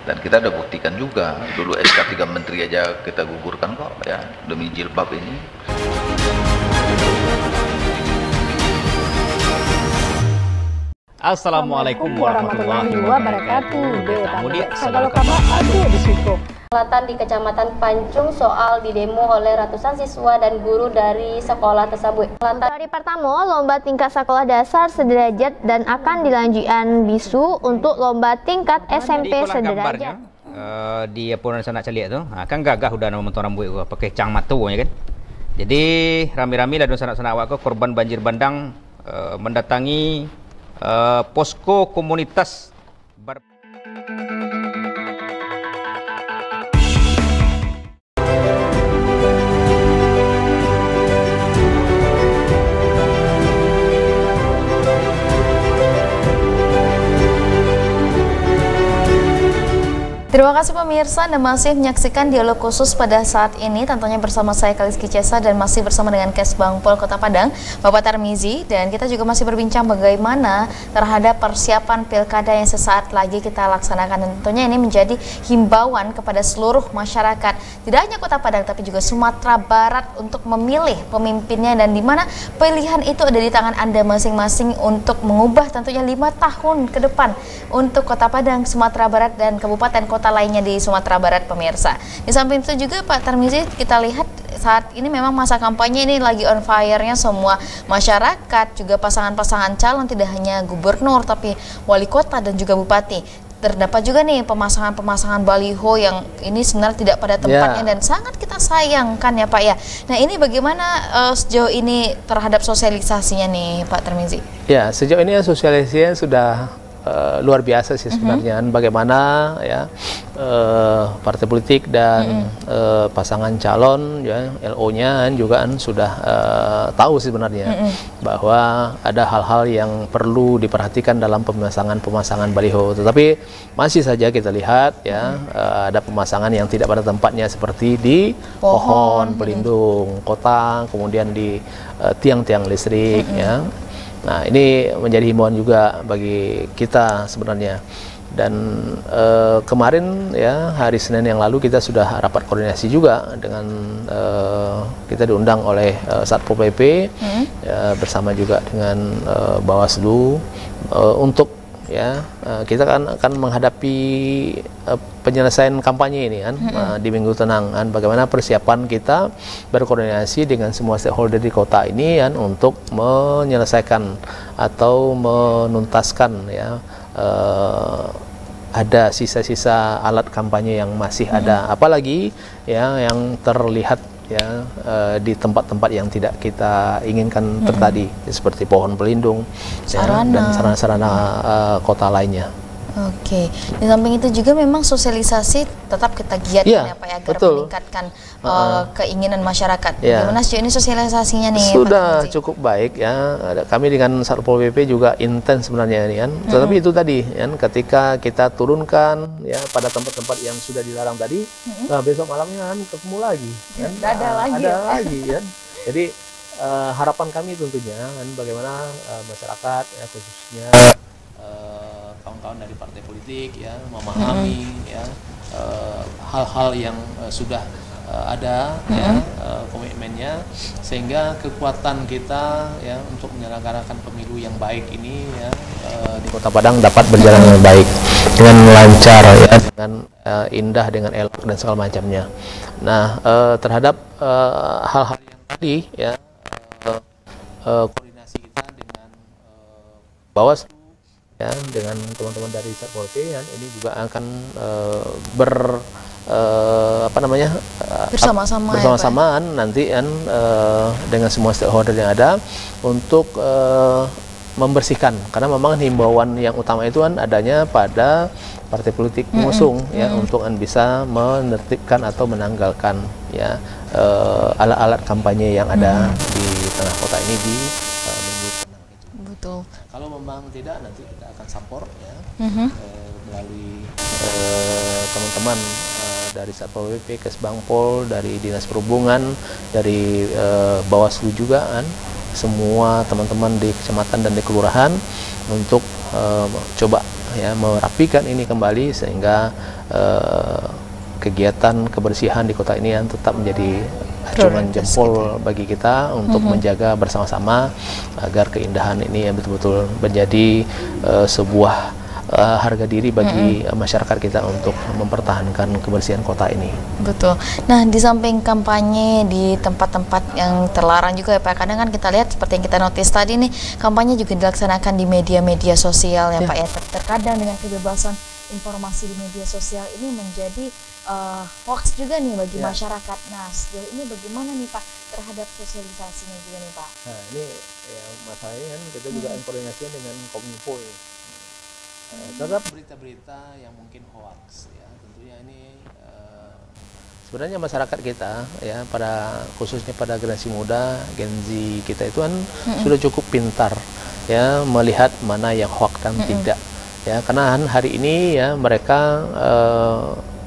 Dan kita udah buktikan juga, dulu SK 3 Menteri aja kita gugurkan kok ya, demi jilbab ini.
Assalamualaikum warahmatullahi wabarakatuh.
Mudik segala kabar ada di situ. Selatan di Kecamatan Pancung soal didemo oleh ratusan siswa dan guru dari sekolah tersebut.
Hari pertama, lomba tingkat sekolah dasar sederajat dan akan dilanjutkan bisu untuk lomba tingkat SMP sederajat.
Di Purna Sanak Caliak tu, kan gagah udah nama mentong rambut gua pakai cang matu ya kan. Jadi rami-rami lah sanak-sanak awak korban banjir bandang mendatangi posko komunitas
Terima kasih pemirsa, Anda masih menyaksikan dialog khusus pada saat ini, tentunya bersama saya Kaliski Cesa dan masih bersama dengan Kesbangpol Kota Padang, Bapak Tarmizi, dan kita juga masih berbincang bagaimana terhadap persiapan pilkada yang sesaat lagi kita laksanakan. Tentunya ini menjadi himbauan kepada seluruh masyarakat, tidak hanya Kota Padang tapi juga Sumatera Barat untuk memilih pemimpinnya, dan di mana pilihan itu ada di tangan Anda masing-masing untuk mengubah tentunya 5 tahun ke depan untuk Kota Padang, Sumatera Barat, dan Kabupaten Kota lainnya di Sumatera Barat pemirsa. Di samping itu juga Pak Tarmizi, kita lihat saat ini memang masa kampanye ini lagi on fire-nya semua masyarakat, juga pasangan-pasangan calon, tidak hanya gubernur tapi wali kota dan juga bupati. Terdapat juga nih pemasangan-pemasangan baliho yang ini sebenarnya tidak pada tempatnya dan sangat kita sayangkan ya Pak ya. Nah ini bagaimana sejauh ini terhadap sosialisasinya nih Pak Tarmizi?
Ya, sejauh ini sosialisasinya sudah luar biasa sih sebenarnya. Bagaimana ya partai politik dan pasangan calon ya LO-nya juga sudah tahu sebenarnya bahwa ada hal-hal yang perlu diperhatikan dalam pemasangan baliho, tetapi masih saja kita lihat ya ada pemasangan yang tidak pada tempatnya seperti di pohon pelindung kota, kemudian di tiang-tiang listrik ya. Nah ini menjadi himbauan juga bagi kita sebenarnya. Dan kemarin ya hari Senin yang lalu kita sudah rapat koordinasi juga dengan kita diundang oleh Satpol PP bersama juga dengan Bawaslu untuk ya kita akan menghadapi penyelesaian kampanye ini kan di Minggu Tenang kan, bagaimana persiapan kita berkoordinasi dengan semua stakeholder di kota ini kan untuk menyelesaikan atau menuntaskan ya ada sisa-sisa alat kampanye yang masih ada, apalagi ya yang terlihat ya di tempat-tempat yang tidak kita inginkan terjadi seperti pohon pelindung ya, dan sarana-sarana kota lainnya.
Oke, di samping itu juga memang sosialisasi tetap kita giatkan ya Pak ya, agar meningkatkan keinginan masyarakat. Bagaimana sejauh ini sosialisasinya nih?
Sudah cukup baik ya. Kami dengan Satpol PP juga intens sebenarnya ini kan. Tetapi itu tadi kan ketika kita turunkan ya pada tempat-tempat yang sudah dilarang tadi, nah besok malamnya kan ketemu lagi kan. Ada lagi kan. Jadi harapan kami tentunya kan bagaimana masyarakat ya, khususnya kawan-kawan dari partai politik ya memahami ya hal-hal yang sudah ada ya komitmennya, sehingga kekuatan kita ya untuk menyelenggarakan pemilu yang baik ini ya di Kota Padang dapat berjalan dengan baik, dengan lancar ya, dengan indah, dengan elok dan segala macamnya. Nah terhadap hal-hal yang tadi ya koordinasi kita dengan Bawaslu ya, dengan teman-teman dari Satpol PP kan, ini juga akan bersama-samaan nanti kan dengan semua stakeholder yang ada untuk membersihkan, karena memang himbauan yang utama itu kan adanya pada partai politik pengusung ya untuk kan bisa menertibkan atau menanggalkan ya alat-alat kampanye yang ada di tengah kota ini di Minggu Tenang itu.
Betul.
Kalau memang tidak, nanti kita akan support ya melalui teman-teman dari Satpol PP, Kesbangpol, dari Dinas Perhubungan, dari Bawaslu juga kan, semua teman-teman di kecamatan dan di kelurahan untuk coba ya merapikan ini kembali sehingga kegiatan kebersihan di kota ini yang tetap menjadi acungan jempol bagi kita untuk menjaga bersama-sama agar keindahan ini betul-betul menjadi sebuah harga diri bagi masyarakat kita untuk mempertahankan kebersihan kota ini.
Betul. Nah, di samping kampanye di tempat-tempat yang terlarang juga ya Pak, kadang kan kita lihat seperti yang kita notice tadi nih, kampanye juga dilaksanakan di media-media sosial ya Pak ya. Terkadang dengan kebebasan informasi di media sosial ini menjadi hoax juga nih bagi masyarakat. Nah, sejauh ini bagaimana nih Pak terhadap sosialisasinya juga nih Pak?
Nah, ini ya masalahnya kan kita juga koordinasi dengan Kominfo ya. Terhadap berita-berita yang mungkin hoax ya, tentunya ini sebenarnya masyarakat kita ya, khususnya pada generasi muda, Gen Z kita itu kan sudah cukup pintar ya melihat mana yang hoax dan tidak ya, karena hari ini ya mereka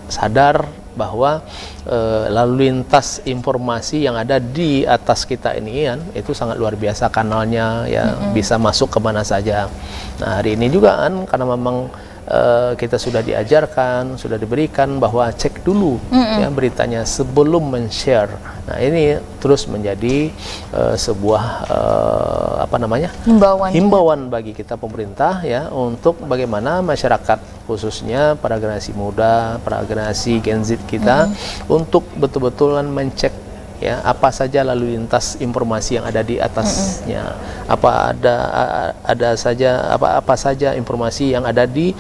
sadar bahwa lalu lintas informasi yang ada di atas kita ini kan itu sangat luar biasa kanalnya ya, bisa masuk kemana saja. Nah, hari ini juga kan karena memang kita sudah diajarkan, sudah diberikan bahwa cek dulu ya beritanya sebelum men-share. Nah, ini terus menjadi sebuah himbauan bagi kita pemerintah ya, untuk bagaimana masyarakat khususnya para generasi muda, para generasi Gen Z kita untuk betul-betulan mencek ya apa saja lalu lintas informasi yang ada di atasnya, apa saja informasi yang ada di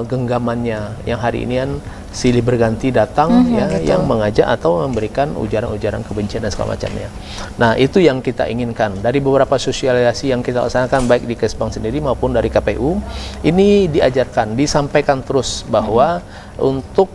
genggamannya yang hari ini kan silih berganti datang ya, yang mengajak atau memberikan ujaran-ujaran kebencian dan segala macamnya. Nah, itu yang kita inginkan dari beberapa sosialisasi yang kita laksanakan baik di Kesbang sendiri maupun dari KPU, ini diajarkan, disampaikan terus bahwa untuk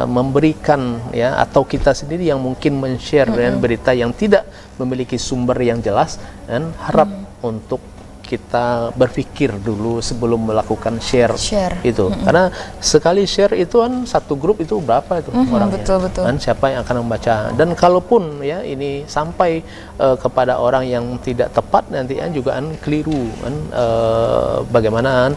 memberikan ya, atau kita sendiri yang mungkin men-share berita yang tidak memiliki sumber yang jelas, dan harap untuk kita berpikir dulu sebelum melakukan share. Itu karena sekali share itu kan satu grup itu berapa itu orangnya, dan siapa yang akan membaca, dan kalaupun ya ini sampai kepada orang yang tidak tepat nanti kan juga kan keliru kan, bagaimana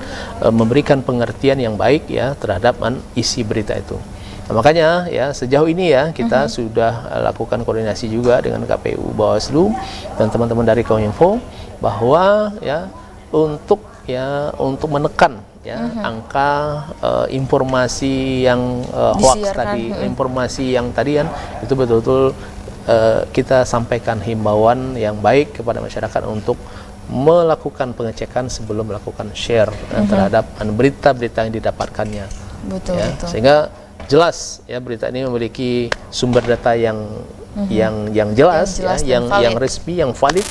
memberikan pengertian yang baik ya terhadap isi berita itu. Nah, makanya ya sejauh ini ya kita sudah lakukan koordinasi juga dengan KPU, Bawaslu dan teman-teman dari Kominfo bahwa ya untuk menekan ya angka informasi yang hoax tadi, informasi yang tadi kan itu betul-betul kita sampaikan himbauan yang baik kepada masyarakat untuk melakukan pengecekan sebelum melakukan share terhadap berita-berita yang didapatkannya. Sehingga jelas ya berita ini memiliki sumber data yang jelas, yang resmi, yang valid,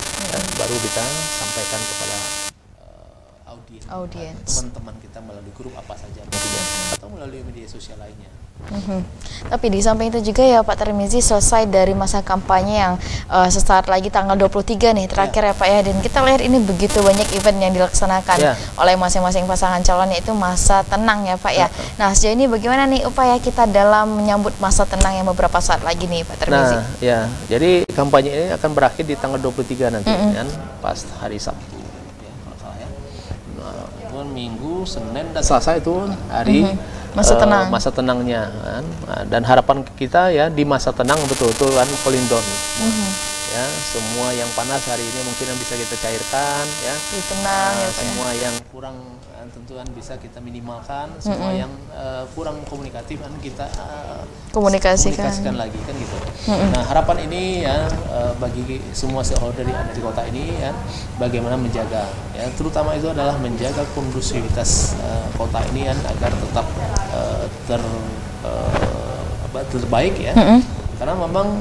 baru kita sampaikan kepada audiens, teman-teman kita melalui grup apa saja atau melalui media sosial lainnya.
Tapi di samping itu juga ya Pak Tarmizi, selesai dari masa kampanye yang sesaat lagi tanggal 23 nih terakhir ya Pak ya, dan kita lihat ini begitu banyak event yang dilaksanakan oleh masing-masing pasangan calon, yaitu masa tenang ya Pak ya. Nah, sejauh ini bagaimana nih upaya kita dalam menyambut masa tenang yang beberapa saat lagi nih Pak Tarmizi?
Nah ya, jadi kampanye ini akan berakhir di tanggal 23 nanti kan, pas hari Sabtu ya, kalau salah ya. Nah, itu Minggu, Senin dan Selasa itu hari masa tenangnya kan. Dan harapan kita ya di masa tenang betul-betul kan cooling down ya, semua yang panas hari ini mungkin bisa kita cairkan ya, tenang ya, semua yang kurang tentu kan bisa kita minimalkan, semua yang kurang komunikatif kan kita komunikasikan lagi kan gitu. Nah, harapan ini ya bagi semua stakeholder yang ada di kota ini ya, bagaimana menjaga ya, terutama itu adalah menjaga kondusivitas kota ini kan, agar tetap terbaik ya, karena memang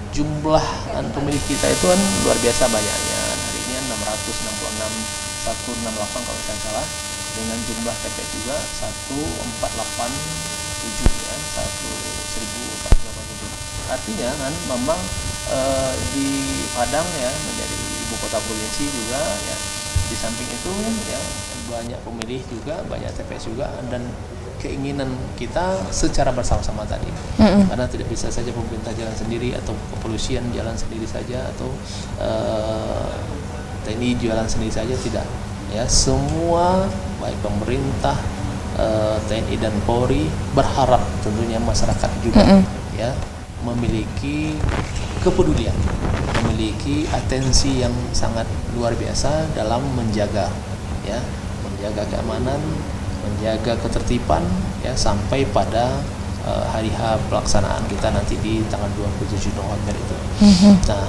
jumlah pemilih kita itu kan luar biasa banyaknya. Hari ini 666 kalau saya salah, dengan jumlah TPS juga 1487 ya, 1487. Artinya kan memang di Padang ya menjadi ibu kota provinsi juga ya, di samping itu ya banyak pemilih juga, banyak TPS juga, dan keinginan kita secara bersama-sama tadi, karena tidak bisa saja pemerintah jalan sendiri atau kepolisian jalan sendiri saja atau TNI jalan sendiri saja, tidak ya, semua baik pemerintah, TNI dan Polri berharap tentunya masyarakat juga ya memiliki kepedulian, memiliki atensi yang sangat luar biasa dalam menjaga keamanan, menjaga ketertiban ya sampai pada hari H pelaksanaan kita nanti di tanggal 27 November itu. Nah,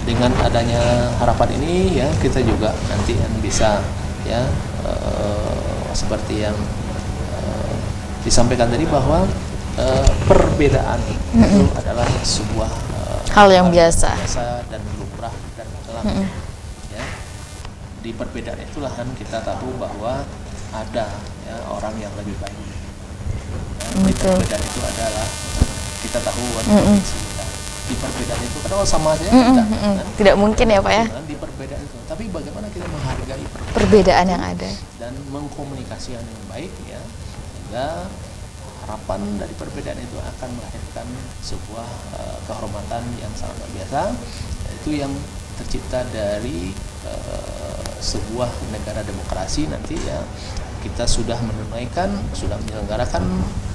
dengan adanya harapan ini ya kita juga nanti bisa ya seperti yang disampaikan tadi bahwa perbedaan itu adalah sebuah
hal yang biasa
dan lumrah dan alami. Ya. Di perbedaan itulah kan kita tahu bahwa ada ya orang yang lebih baik. Ya, di perbedaan itu adalah kita tahu kita. Di perbedaan itu kan sama saja kita.
Tidak mungkin ya Pak ya.
Di perbedaan itu. Tapi bagaimana kita menghargai
perbedaan yang ada
dan mengkomunikasikan yang baik ya sehingga harapan dari perbedaan itu akan melahirkan sebuah kehormatan yang sangat luar biasa, yaitu yang tercipta dari sebuah negara demokrasi nanti ya kita sudah menyelenggarakan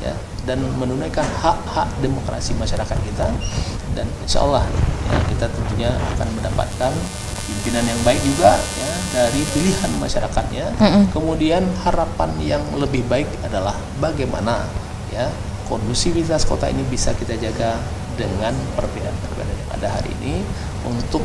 ya dan menunaikan hak-hak demokrasi masyarakat kita, dan insya Allah ya, kita tentunya akan mendapatkan pimpinan yang baik juga ya dari pilihan masyarakatnya. Kemudian harapan yang lebih baik adalah bagaimana ya kondusivitas kota ini bisa kita jaga dengan perbedaan-perbedaan yang ada hari ini untuk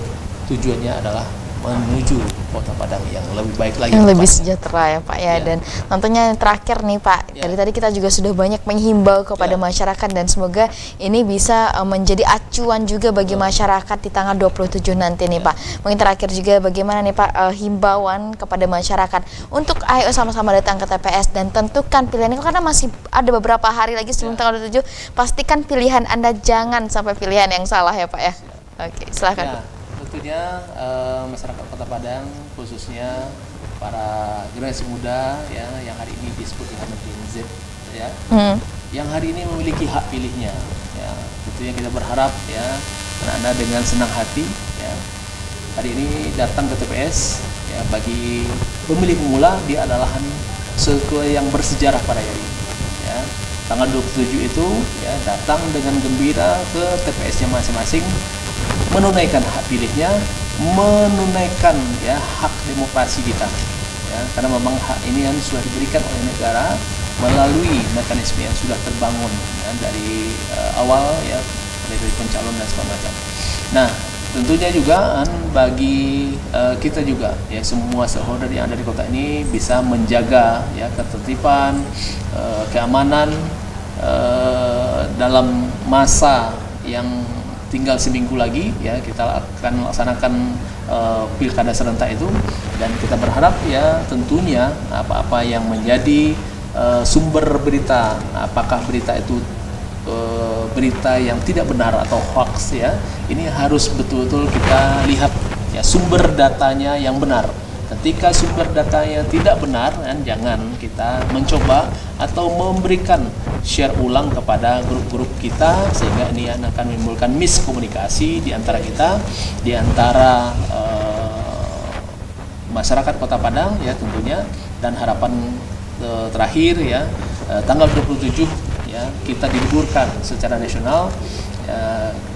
tujuannya adalah menuju Kota Padang yang lebih baik lagi,
yang lebih sejahtera ya Pak ya. Dan tentunya yang terakhir nih Pak, dari tadi kita juga sudah banyak menghimbau kepada masyarakat dan semoga ini bisa menjadi acuan juga bagi masyarakat di tanggal 27 nanti nih Pak. Mungkin terakhir juga bagaimana nih Pak himbauan kepada masyarakat untuk ayo sama-sama datang ke TPS dan tentukan pilihan, karena masih ada beberapa hari lagi sebelum tanggal 27. Pastikan pilihan Anda jangan sampai pilihan yang salah ya Pak ya. Oke, silakan.
Tentunya masyarakat Kota Padang khususnya para generasi muda ya yang hari ini disebut dengan Gen Z ya, yang hari ini memiliki hak pilihnya ya, tentunya kita berharap ya anak-anak dengan senang hati ya hari ini datang ke TPS ya. Bagi pemilih pemula dia adalah sesuatu yang bersejarah pada hari ini ya. Tanggal 27 itu ya datang dengan gembira ke TPS-nya masing-masing, menunaikan hak pilihnya, menunaikan ya hak demokrasi kita ya, karena memang hak ini yang sudah diberikan oleh negara melalui mekanisme yang sudah terbangun ya, dari awal ya dari pencalon dan segala macam. Nah tentunya juga bagi kita juga ya semua stakeholder yang ada di kota ini bisa menjaga ya ketertiban, keamanan dalam masa yang tinggal seminggu lagi ya kita akan melaksanakan pilkada serentak itu, dan kita berharap ya tentunya apa-apa yang menjadi sumber berita, apakah berita itu berita yang tidak benar atau hoax ya, ini harus betul-betul kita lihat ya sumber datanya yang benar. Ketika sumber datanya tidak benar, kan, jangan kita mencoba atau memberikan share ulang kepada grup-grup kita, sehingga ini akan menimbulkan miskomunikasi di antara kita, di antara masyarakat Kota Padang ya tentunya. Dan harapan terakhir ya tanggal 27 ya kita diliburkan secara nasional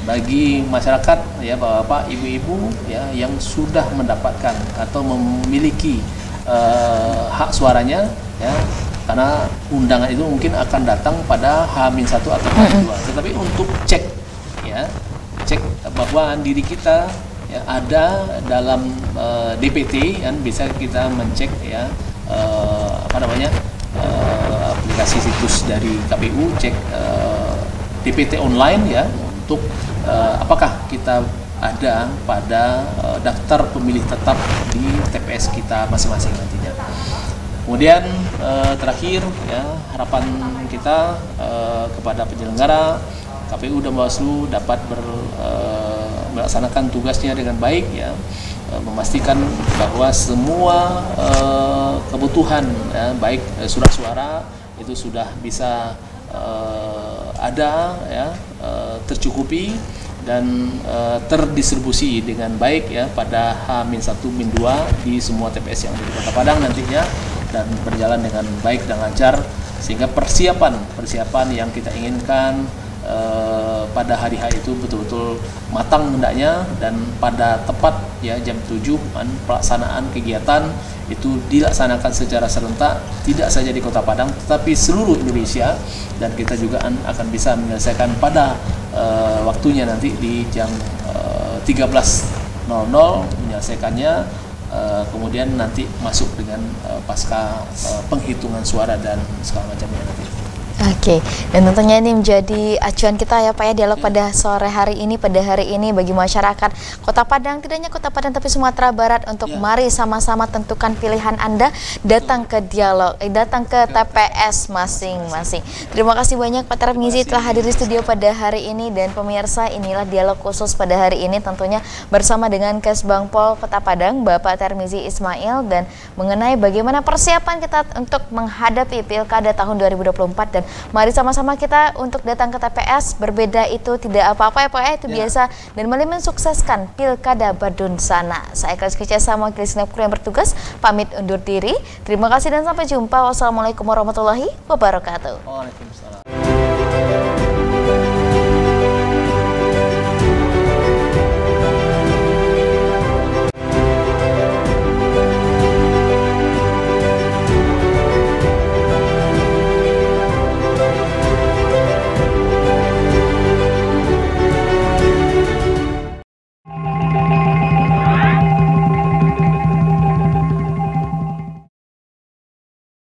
bagi masyarakat ya bapak-bapak, ibu-ibu ya yang sudah mendapatkan atau memiliki hak suaranya ya, karena undangan itu mungkin akan datang pada H-1 atau H-2. Tetapi untuk cek ya, cek bahwa diri kita ya ada dalam DPT kan, bisa kita mencek ya aplikasi situs dari KPU, cek DPT online ya untuk apakah kita ada pada daftar pemilih tetap di TPS kita masing-masing nantinya. Kemudian terakhir ya harapan kita kepada penyelenggara KPU dan Bawaslu dapat melaksanakan tugasnya dengan baik ya, memastikan bahwa semua kebutuhan ya, baik surat suara itu sudah bisa ada ya tercukupi dan terdistribusi dengan baik ya pada H-1, H-2 di semua TPS yang ada di Kota Padang nantinya, dan berjalan dengan baik dan lancar sehingga persiapan yang kita inginkan pada hari itu betul-betul matang hendaknya, dan pada tepat ya jam 7 pelaksanaan kegiatan itu dilaksanakan secara serentak, tidak saja di Kota Padang tetapi seluruh Indonesia, dan kita juga akan bisa menyelesaikan pada waktunya nanti di jam 13.00 menyelesaikannya, kemudian nanti masuk dengan pasca penghitungan suara dan segala macamnya nanti.
Oke, dan tentunya ini menjadi acuan kita ya Pak ya, dialog pada sore hari ini, pada hari ini bagi masyarakat Kota Padang, tidak hanya Kota Padang tapi Sumatera Barat, untuk mari sama-sama tentukan pilihan Anda, datang ke dialog, datang ke TPS masing-masing. Terima kasih banyak Pak Tarmizi telah hadir di studio pada hari ini, dan pemirsa, inilah dialog khusus pada hari ini tentunya bersama dengan Kesbangpol Kota Padang Bapak Tarmizi Ismail, dan mengenai bagaimana persiapan kita untuk menghadapi Pilkada tahun 2024, dan mari sama-sama kita untuk datang ke TPS. Berbeda itu tidak apa-apa ya Pak, itu biasa, dan mari mensukseskan Pilkada Badun sana. Saya Kaliski Cesa mewakili segenap kru yang bertugas, pamit undur diri. Terima kasih dan sampai jumpa. Wassalamualaikum warahmatullahi wabarakatuh.
Waalaikumsalam.